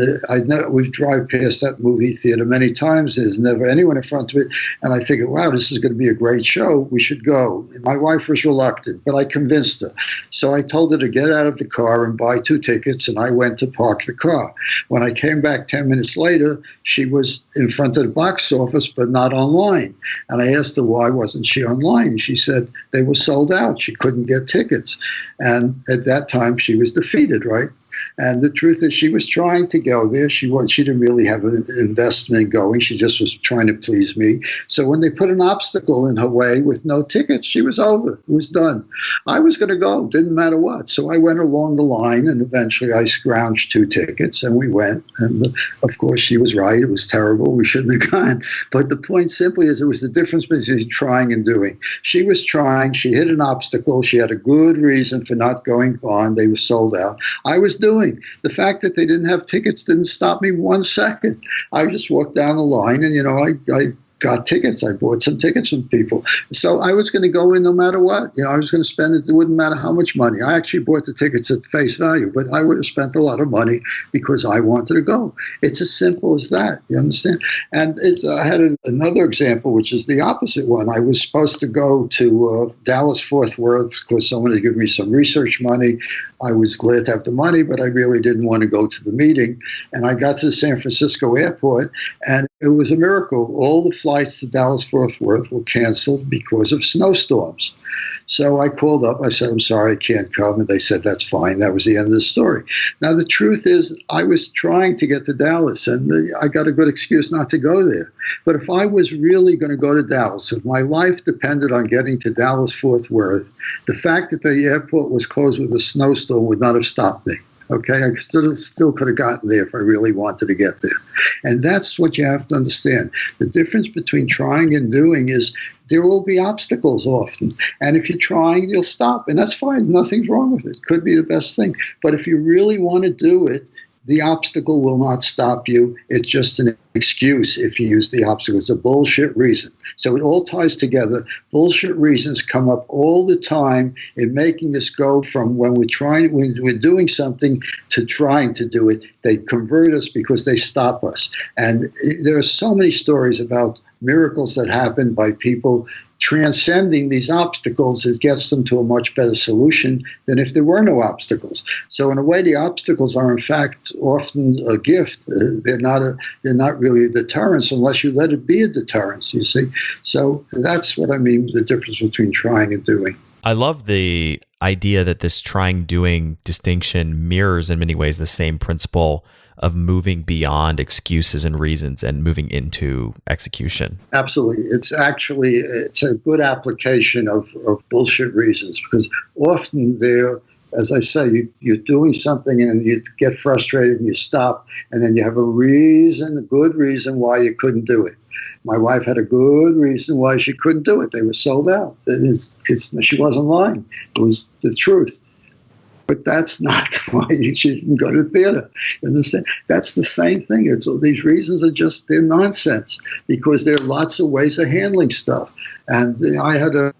we've driven past that movie theater many times. There's never anyone in front of it. And I figured, wow, this is going to be a great show. We should go. And my wife was reluctant, but I convinced her. So I told her to get out of the car and buy 2 tickets, and I went to park the car. When I came back 10 minutes later, she was in front of the box office, but not online. And I asked her why wasn't she online. She said they were sold out. She couldn't get tickets. And at that time, she was defeated, right? And the truth is, she was trying to go there. She didn't really have an investment going. She just was trying to please me. So when they put an obstacle in her way with no tickets, she was over. It was done. I was going to go. Didn't matter what. So I went along the line, and eventually I scrounged 2 tickets, and we went. And of course, she was right. It was terrible. We shouldn't have gone. But the point simply is, it was the difference between trying and doing. She was trying. She hit an obstacle. She had a good reason for not going on. They were sold out. I was doing. The fact that they didn't have tickets didn't stop me 1 second. I just walked down the line, and I got tickets. I bought some tickets from people. So I was going to go in no matter what. I was going to spend it. It wouldn't matter how much money. I actually bought the tickets at face value, but I would have spent a lot of money because I wanted to go. It's as simple as that. You understand? And I had another example, which is the opposite one. I was supposed to go to Dallas-Fort Worth because someone had given me some research money. I was glad to have the money, but I really didn't want to go to the meeting. And I got to the San Francisco airport, and it was a miracle. All the flights to Dallas-Fort Worth were canceled because of snowstorms. So I called up. I said, I'm sorry, I can't come. And they said, that's fine. That was the end of the story. Now, the truth is, I was trying to get to Dallas, and I got a good excuse not to go there. But if I was really going to go to Dallas, if my life depended on getting to Dallas-Fort Worth, the fact that the airport was closed with a snowstorm would not have stopped me. Okay, I still could have gotten there if I really wanted to get there. And that's what you have to understand. The difference between trying and doing is there will be obstacles often. And if you're trying, you'll stop. And that's fine. Nothing's wrong with it. It could be the best thing. But if you really want to do it, the obstacle will not stop you. It's just an excuse if you use the obstacle. It's a bullshit reason. So it all ties together. Bullshit reasons come up all the time in making us go from when we're doing something to trying to do it. They convert us because they stop us. And there are so many stories about miracles that happen by people transcending these obstacles. It gets them to a much better solution than if there were no obstacles. So in a way, the obstacles are in fact often a gift. They're not really a deterrence unless you let it be a deterrence, you see. So that's what I mean, the difference between trying and doing. I love the idea that this trying-doing distinction mirrors in many ways the same principle of moving beyond excuses and reasons and moving into execution. Absolutely. It's a good application of bullshit reasons, because often as I say, you're doing something and you get frustrated and you stop, and then you have a good reason why you couldn't do it. My wife had a good reason why she couldn't do it. They were sold out. She wasn't lying. It was the truth. But that's not why you shouldn't go to theater. That's the same thing. These reasons they're nonsense, because there are lots of ways of handling stuff. And I had a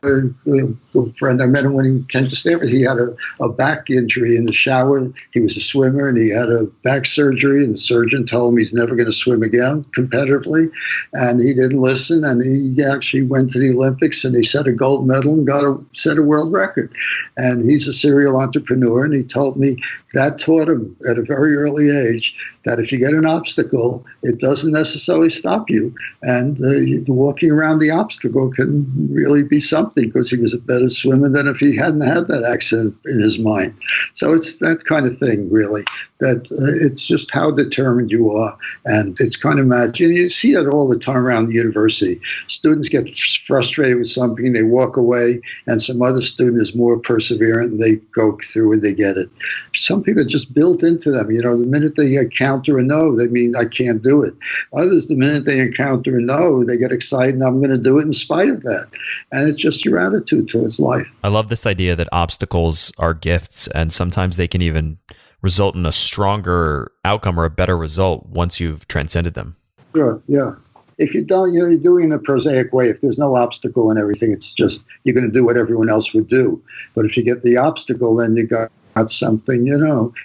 friend, I met him when he came to Stanford. He had a back injury in the shower. He was a swimmer, and he had a back surgery, and the surgeon told him he's never going to swim again competitively. And he didn't listen, and he actually went to the Olympics, and he set a gold medal and set a world record. And he's a serial entrepreneur, and he told me that taught him at a very early age that if you get an obstacle, it doesn't necessarily stop you. And walking around the obstacle can really be something, because he was a better swimmer than if he hadn't had that accident in his mind. So it's that kind of thing, really, that it's just how determined you are. And it's kind of magic. You see that all the time around the university. Students get frustrated with something, they walk away, and some other student is more perseverant, and they go through and they get it. Some people are just built into them. The minute they encounter a no, they mean, I can't do it. Others, the minute they encounter a no, they get excited, and I'm going to do it in spite of that. And it's just your attitude towards life. I love this idea that obstacles are gifts, and sometimes they can even result in a stronger outcome or a better result once you've transcended them. Sure, yeah. If you don't, you're doing it in a prosaic way. If there's no obstacle and everything, it's just you're going to do what everyone else would do. But if you get the obstacle, then you got something,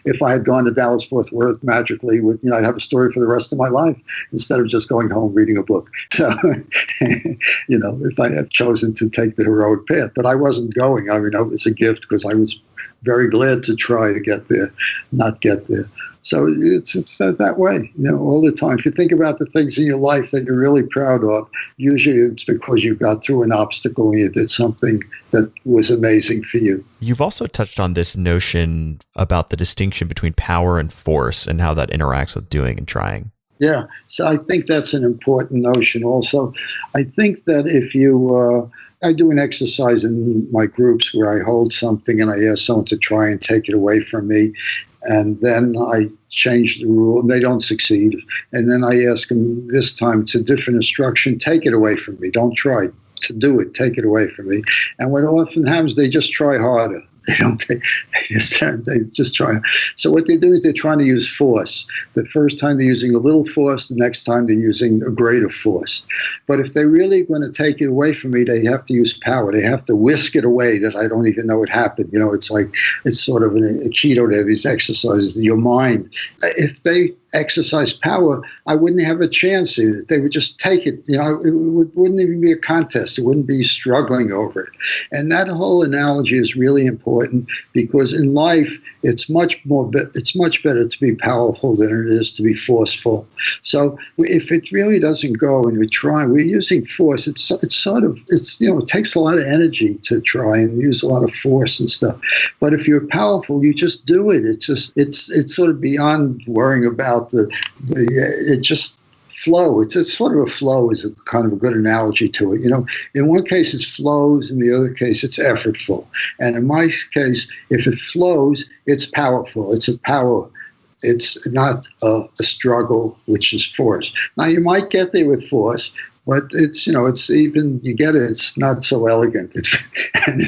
If I had gone to Dallas-Fort Worth magically, I'd have a story for the rest of my life instead of just going home reading a book. So, if I had chosen to take the heroic path, but I wasn't going. It was a gift, because I was very glad to try to get there, not get there. So it's that way, all the time. If you think about the things in your life that you're really proud of, usually it's because you got through an obstacle and you did something that was amazing for you. You've also touched on this notion about the distinction between power and force and how that interacts with doing and trying. Yeah, so I think that's an important notion also. I think that if you, I do an exercise in my groups where I hold something and I ask someone to try and take it away from me. And then I change the rule and they don't succeed. And then I ask them this time, it's a different instruction, take it away from me. Don't try to do it, take it away from me. And what often happens, they just try harder. They just try. So what they do is they're trying to use force. The first time they're using a little force, the next time they're using a greater force. But if they're really going to take it away from me, they have to use power. They have to whisk it away that I don't even know it happened. It's sort of a keto to these exercises, your mind. If they exercise power, I wouldn't have a chance. They would just take it. It wouldn't even be a contest. It wouldn't be struggling over it. And that whole analogy is really important because in life, it's much better to be powerful than it is to be forceful. So if it really doesn't go and we're using force, it takes a lot of energy to try and use a lot of force and stuff. But if you're powerful, you just do it. It's sort of beyond worrying about it just flow. It's sort of a flow is a kind of a good analogy to it. In one case it flows, in the other case it's effortful. And in my case, if it flows, it's powerful. It's a power. It's not a struggle, which is force. Now you might get there with force, but it's even you get it. It's not so elegant, and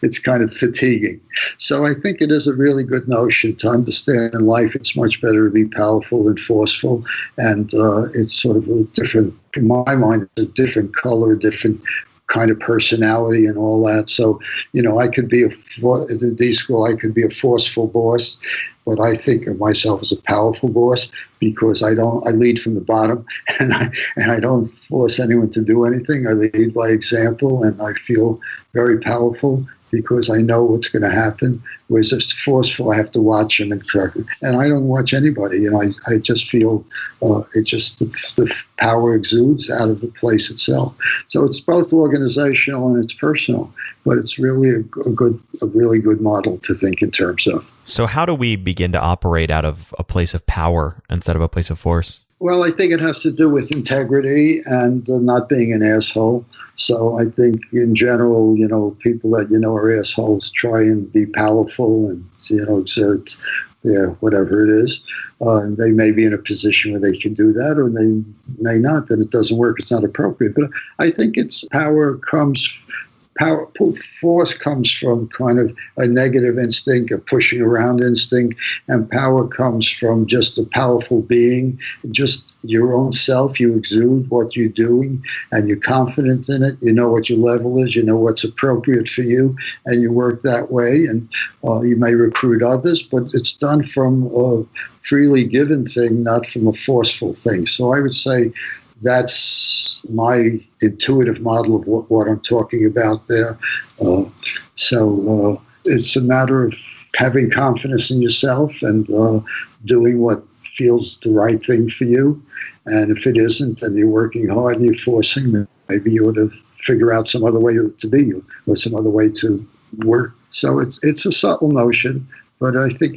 it's kind of fatiguing. So I think it is a really good notion to understand in life. It's much better to be powerful than forceful, and it's sort of a different. In my mind, it's a different color, different kind of personality, and all that. So I could be in D school. I could be a forceful boss. But I think of myself as a powerful boss because I lead from the bottom and I don't force anyone to do anything. I lead by example and I feel very powerful because I know what's going to happen. Whereas it's forceful, I have to watch them and track it. And I don't watch anybody. I just feel the power exudes out of the place itself. So it's both organizational and it's personal, but it's really a really good model to think in terms of. So how do we begin to operate out of a place of power instead of a place of force? Well, I think it has to do with integrity and not being an asshole. So I think in general, people that are assholes try and be powerful and, exert their whatever it is. They may be in a position where they can do that or they may not, then it doesn't work. It's not appropriate. But I think force comes from kind of a negative instinct, a pushing around instinct, and power comes from just a powerful being, just your own self. You exude what you're doing, and you're confident in it. You know what your level is. You know what's appropriate for you, and you work that way. And you may recruit others, but it's done from a freely given thing, not from a forceful thing. So I would say that's my intuitive model of what I'm talking about there. So it's a matter of having confidence in yourself and doing what feels the right thing for you. And if it isn't, and you're working hard and you're forcing, maybe you ought to figure out some other way to be you or some other way to work. So it's a subtle notion. But I think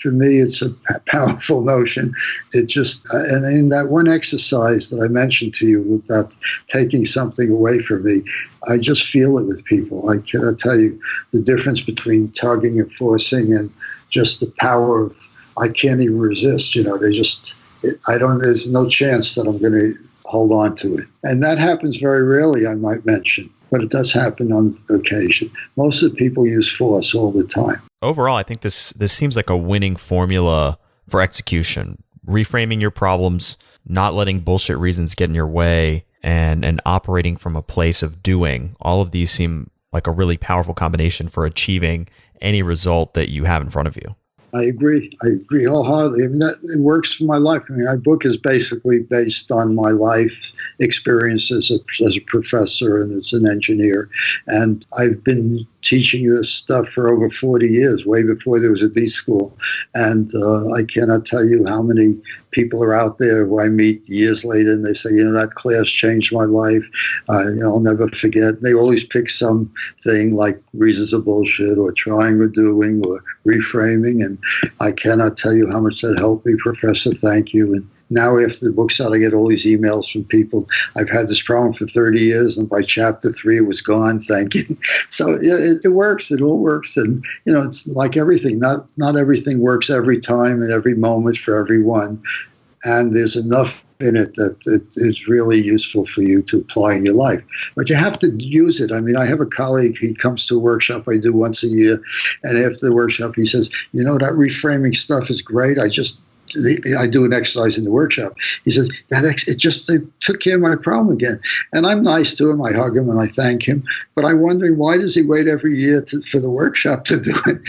for me, it's a powerful notion. It just, and in that one exercise that I mentioned to you about taking something away from me, I just feel it with people. I cannot tell you the difference between tugging and forcing and just the power of, I can't even resist. There's no chance that I'm going to hold on to it. And that happens very rarely, I might mention. But it does happen on occasion. Most of the people use force all the time. Overall, I think this seems like a winning formula for execution. Reframing your problems, not letting bullshit reasons get in your way, and operating from a place of doing. All of these seem like a really powerful combination for achieving any result that you have in front of you. I agree wholeheartedly. It works for my life. My book is basically based on my life experience as a professor and as an engineer. And I've been teaching this stuff for over 40 years, way before there was a D school. And I cannot tell you how many people are out there who I meet years later and they say, that class changed my life. I'll never forget. They always pick something like reasons of bullshit or trying or doing or reframing. And I cannot tell you how much that helped me, Professor. Thank you. And now after the book's out, I get all these emails from people. I've had this problem for 30 years, and by chapter 3, it was gone. Thank you. So it works. It all works. And, it's like everything. Not everything works every time and every moment for everyone. And there's enough in it that it is really useful for you to apply in your life. But you have to use it. I mean, I have a colleague, he comes to a workshop I do once a year, and after the workshop, he says, that reframing stuff is great. I do an exercise in the workshop. He says, they took care of my problem again. And I'm nice to him. I hug him and I thank him. But I'm wondering, why does he wait every year for the workshop to do it?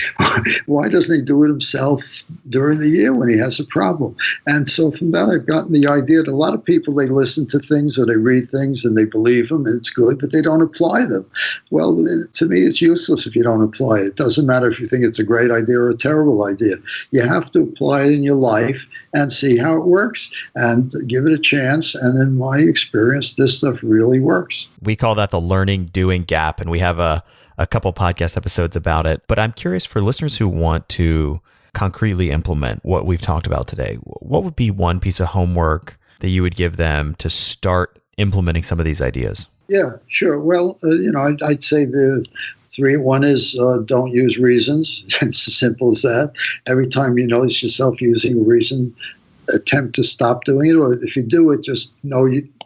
Why doesn't he do it himself during the year when he has a problem? And so from that, I've gotten the idea that a lot of people, they listen to things or they read things and they believe them and it's good, but they don't apply them. Well, to me, it's useless if you don't apply it. It doesn't matter if you think it's a great idea or a terrible idea. You have to apply it in your life and see how it works and give it a chance. And in my experience, this stuff really works. We call that the learning doing gap, and we have a couple podcast episodes about it. But I'm curious, for listeners who want to concretely implement what we've talked about today, what would be one piece of homework that you would give them to start implementing some of these ideas? Yeah, sure. Well, I'd say the three. One is don't use reasons. It's as simple as that. Every time you notice yourself using a reason, attempt to stop doing it. Or if you do it, just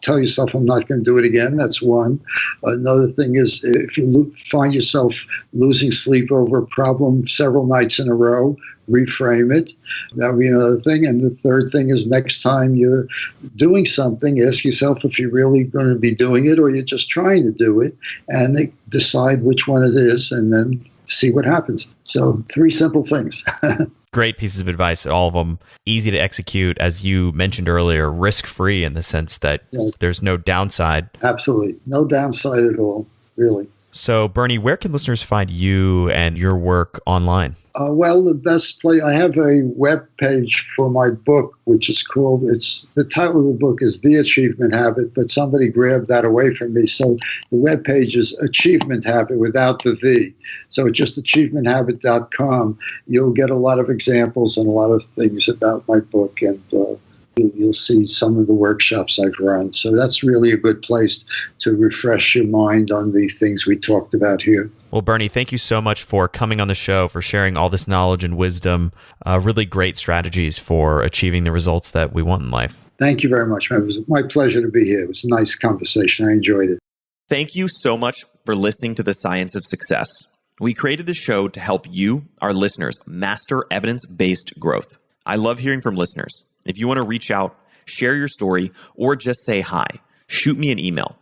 tell yourself, I'm not going to do it again. That's one. Another thing is, if you find yourself losing sleep over a problem several nights in a row, reframe it. That would be another thing. And the third thing is, next time you're doing something, ask yourself if you're really going to be doing it or you're just trying to do it, and decide which one it is and then see what happens. So 3 simple things. Great pieces of advice, all of them easy to execute, as you mentioned earlier, risk-free in the sense that there's no downside. Absolutely. No downside at all, really. So, Bernie, where can listeners find you and your work online? Well, the best place, I have a web page for my book, which is called, the title of the book is The Achievement Habit, but somebody grabbed that away from me. So the web page is Achievement Habit without the V. So it's just achievementhabit.com. You'll get a lot of examples and a lot of things about my book, and you'll see some of the workshops I've run. So that's really a good place to refresh your mind on the things we talked about here. Well, Bernie, thank you so much for coming on the show, for sharing all this knowledge and wisdom, really great strategies for achieving the results that we want in life. Thank you very much. It was my pleasure to be here. It was a nice conversation. I enjoyed it. Thank you so much for listening to The Science of Success. We created this show to help you, our listeners, master evidence-based growth. I love hearing from listeners. If you want to reach out, share your story, or just say hi, shoot me an email.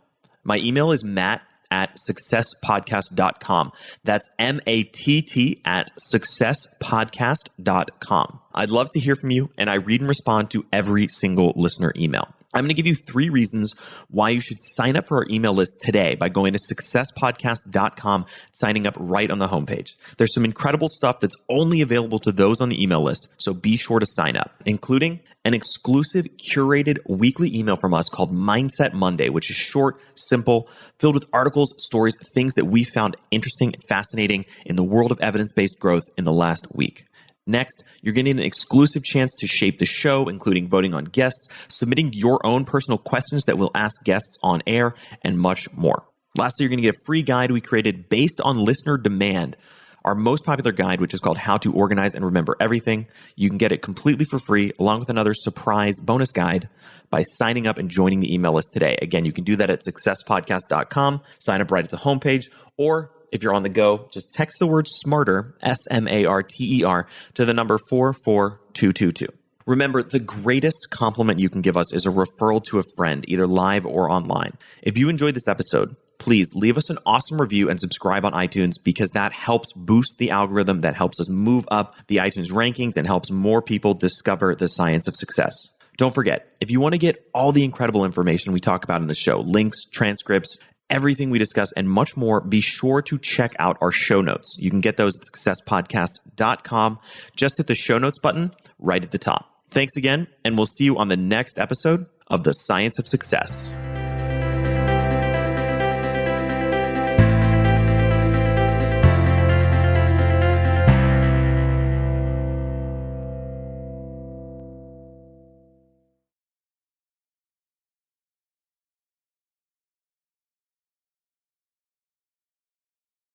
My email is matt@successpodcast.com. That's matt@successpodcast.com. I'd love to hear from you, and I read and respond to every single listener email. I'm going to give you 3 reasons why you should sign up for our email list today by going to successpodcast.com, signing up right on the homepage. There's some incredible stuff that's only available to those on the email list, so be sure to sign up, including an exclusive curated weekly email from us called Mindset Monday, which is short, simple, filled with articles, stories, things that we found interesting and fascinating in the world of evidence-based growth in the last week. Next, you're getting an exclusive chance to shape the show, including voting on guests, submitting your own personal questions that we'll ask guests on air, and much more. Lastly, you're going to get a free guide we created based on listener demand, our most popular guide, which is called How to Organize and Remember Everything. You can get it completely for free, along with another surprise bonus guide, by signing up and joining the email list today. Again, you can do that at successpodcast.com, sign up right at the homepage, or if you're on the go, just text the word SMARTER, SMARTER, to the number 44222. Remember, the greatest compliment you can give us is a referral to a friend, either live or online. If you enjoyed this episode, please leave us an awesome review and subscribe on iTunes, because that helps boost the algorithm, that helps us move up the iTunes rankings and helps more people discover the science of success. Don't forget, if you want to get all the incredible information we talk about in the show, links, transcripts, everything we discuss, and much more, be sure to check out our show notes. You can get those at successpodcast.com. Just hit the show notes button right at the top. Thanks again, and we'll see you on the next episode of The Science of Success.